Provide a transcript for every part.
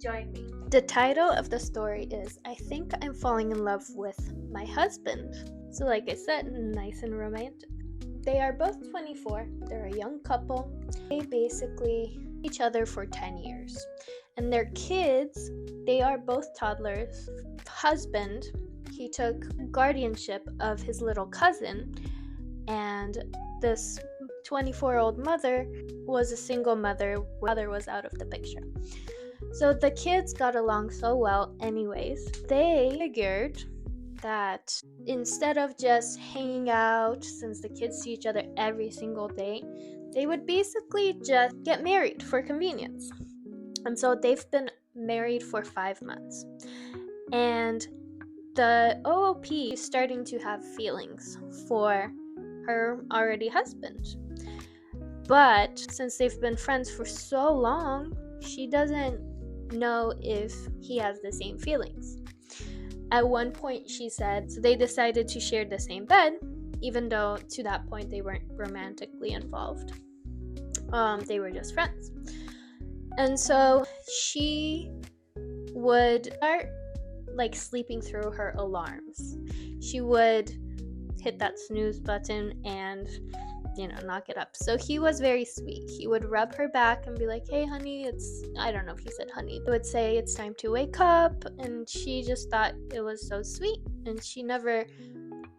join me. The title of the story is I Think I'm Falling in Love with My Husband. So like I said, nice and romantic. They are both 24. They're a young couple. They basically know each other for 10 years. And their kids, they are both toddlers. Husband, he took guardianship of his little cousin, and this 24-year-old mother was a single mother. Mother was out of the picture. So the kids got along so well anyways. They figured that instead of just hanging out, since the kids see each other every single day, they would basically just get married for convenience. And so they've been married for 5 months. And the OOP is starting to have feelings for her already husband. But since they've been friends for so long, she doesn't know if he has the same feelings. At one point, she said, so they decided to share the same bed, even though to that point they weren't romantically involved. They were just friends. And so she would start like sleeping through her alarms. She would hit that snooze button and knock it up. So he was very sweet. He would rub her back and be like, hey honey, I don't know if he said honey. He would say it's time to wake up, and she just thought it was so sweet. And she never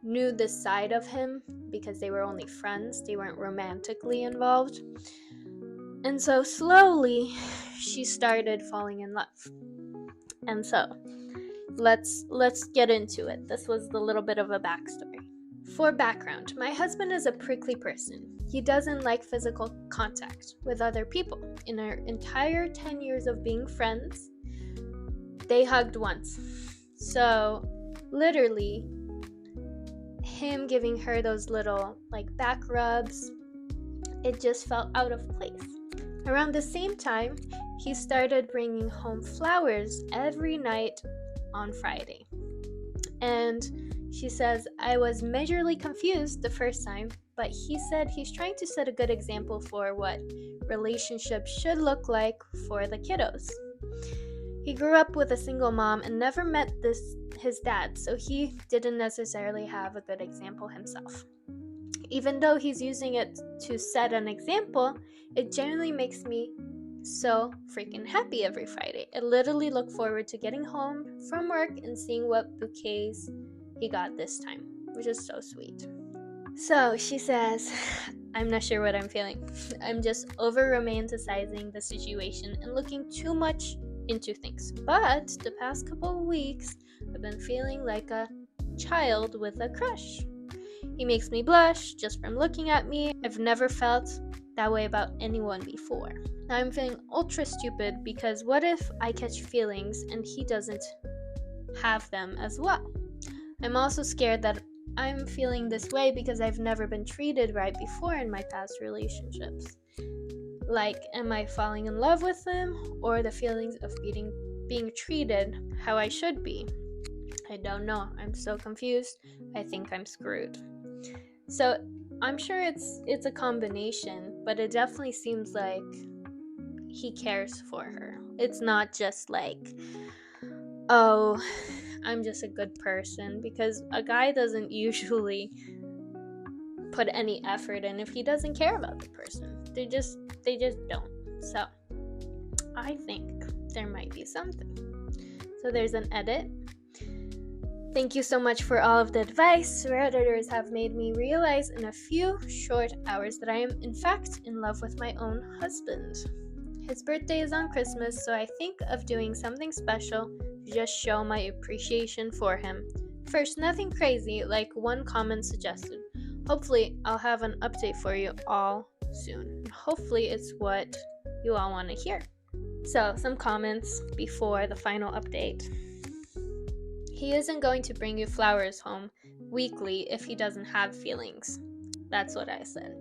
knew this side of him because they were only friends. They weren't romantically involved. And so slowly she started falling in love. And so let's get into it. This was the little bit of a backstory. For background, my husband is a prickly person. He doesn't like physical contact with other people. In our entire 10 years of being friends, they hugged once. So literally, him giving her those little back rubs, it just felt out of place. Around the same time, he started bringing home flowers every night on Friday. And she says, I was majorly confused the first time, but he said he's trying to set a good example for what relationships should look like for the kiddos. He grew up with a single mom and never met his dad, so he didn't necessarily have a good example himself. Even though he's using it to set an example, it generally makes me so freaking happy every Friday. I literally look forward to getting home from work and seeing what bouquets he got this time, which is so sweet. So she says, I'm not sure what I'm feeling. I'm just over romanticizing the situation and looking too much into things. But the past couple of weeks, I've been feeling like a child with a crush. He makes me blush just from looking at me. I've never felt that way about anyone before. Now I'm feeling ultra stupid because what if I catch feelings and he doesn't have them as well? I'm also scared that I'm feeling this way because I've never been treated right before in my past relationships. Am I falling in love with him, or the feelings of being treated how I should be? I don't know. I'm so confused. I think I'm screwed. So I'm sure it's a combination, but it definitely seems like he cares for her. It's not just oh, I'm just a good person, because a guy doesn't usually put any effort in if he doesn't care about the person. They just don't. So I think there might be something. So there's an edit. Thank you so much for all of the advice. Redditors have made me realize in a few short hours that I am in fact in love with my own husband. His birthday is on Christmas, so I think of doing something special to just show my appreciation for him. First, nothing crazy, like one comment suggested. Hopefully, I'll have an update for you all soon. Hopefully, it's what you all want to hear. So, some comments before the final update. He isn't going to bring you flowers home weekly if he doesn't have feelings. That's what I said.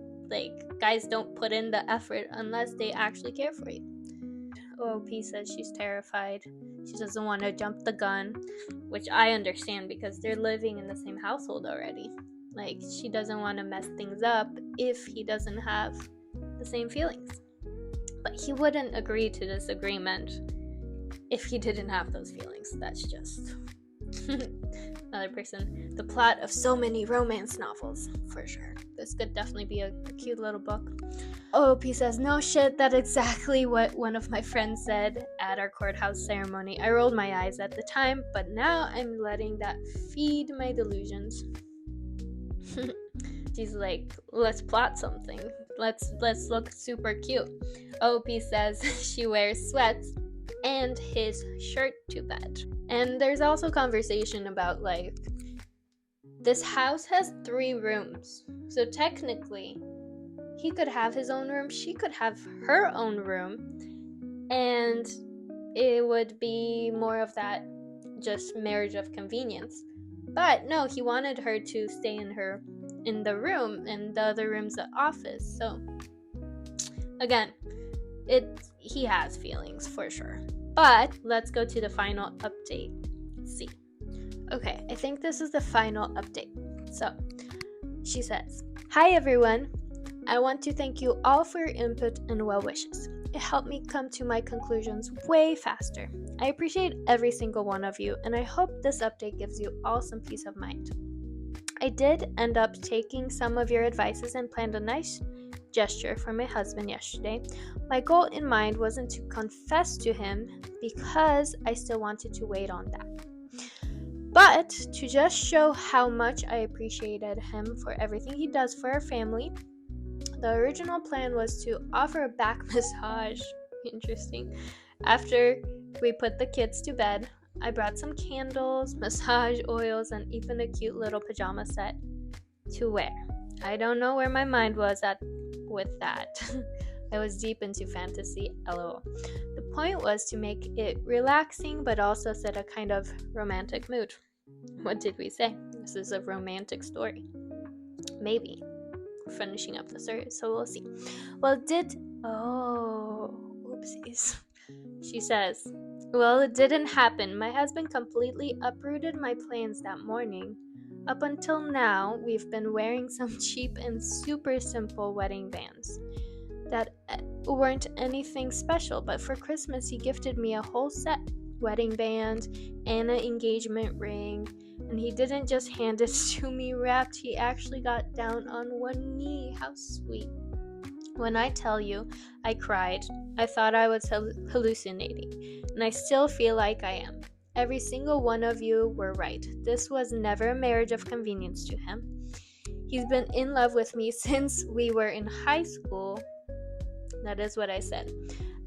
Guys don't put in the effort unless they actually care for you. OOP says she's terrified. She doesn't want to jump the gun, which I understand because they're living in the same household already. She doesn't want to mess things up if he doesn't have the same feelings. But he wouldn't agree to this agreement if he didn't have those feelings. That's just another person. The plot of so many romance novels, for sure. This could definitely be a cute little book. OP says, no shit, that's exactly what one of my friends said at our courthouse ceremony. I rolled my eyes at the time, but now I'm letting that feed my delusions. She's like, let's plot something. Let's look super cute. OP says she wears sweats and his shirt to bed. And there's also conversation about, like, this house has 3 rooms. So technically, he could have his own room, she could have her own room, and it would be more of that just marriage of convenience. But no, he wanted her to stay in the room, and the other room's the office. So again, he has feelings for sure. But let's go to the final update. See. Okay, I think this is the final update. So she says, hi everyone. I want to thank you all for your input and well wishes. It helped me come to my conclusions way faster. I appreciate every single one of you, and I hope this update gives you all some peace of mind. I did end up taking some of your advices and planned a nice gesture for my husband yesterday. My goal in mind wasn't to confess to him because I still wanted to wait on that, but to just show how much I appreciated him for everything he does for our family. The original plan was to offer a back massage. Interesting. After we put the kids to bed, I brought some candles, massage oils, and even a cute little pajama set to wear. I don't know where my mind was at with that. I was deep into fantasy, lol. The point was to make it relaxing but also set a kind of romantic mood. What did we say? This is a romantic story. Maybe. We're finishing up the story, so we'll see. Well, oopsies. She says, well, it didn't happen. My husband completely uprooted my plans that morning. Up until now, we've been wearing some cheap and super simple wedding bands that weren't anything special, but for Christmas he gifted me a whole set. Wedding band and an engagement ring, and he didn't just hand it to me wrapped, he actually got down on one knee. How sweet. When I tell you I cried, I thought I was hallucinating, and I still feel like I am. Every single one of you were right. This was never a marriage of convenience to him. He's been in love with me since we were in high school. That is what I said.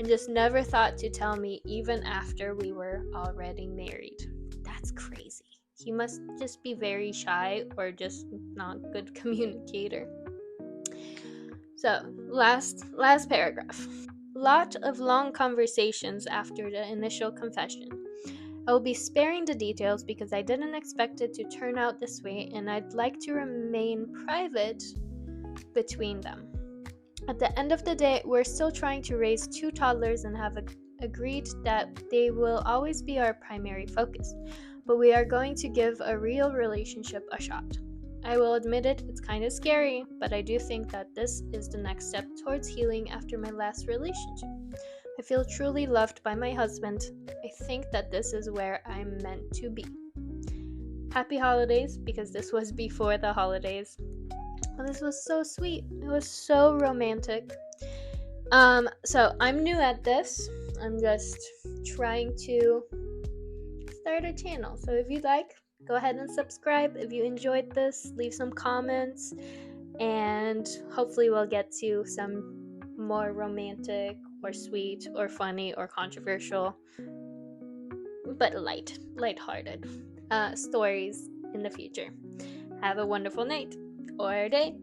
And just never thought to tell me even after we were already married. That's crazy. He must just be very shy or just not a good communicator. So, last paragraph. Lot of long conversations after the initial confession. I will be sparing the details because I didn't expect it to turn out this way, and I'd like to remain private between them. At the end of the day, we're still trying to raise 2 toddlers and have agreed that they will always be our primary focus, but we are going to give a real relationship a shot. I will admit it's kind of scary, but I do think that this is the next step towards healing after my last relationship. I feel truly loved by my husband. I think that this is where I'm meant to be. Happy holidays, because this was before the holidays. Well, this was so sweet. It was so romantic. So I'm new at this. I'm just trying to start a channel. So if you'd like, go ahead and subscribe. If you enjoyed this, leave some comments, and hopefully we'll get to some more romantic or sweet or funny or controversial, but lighthearted stories in the future. Have a wonderful night or day.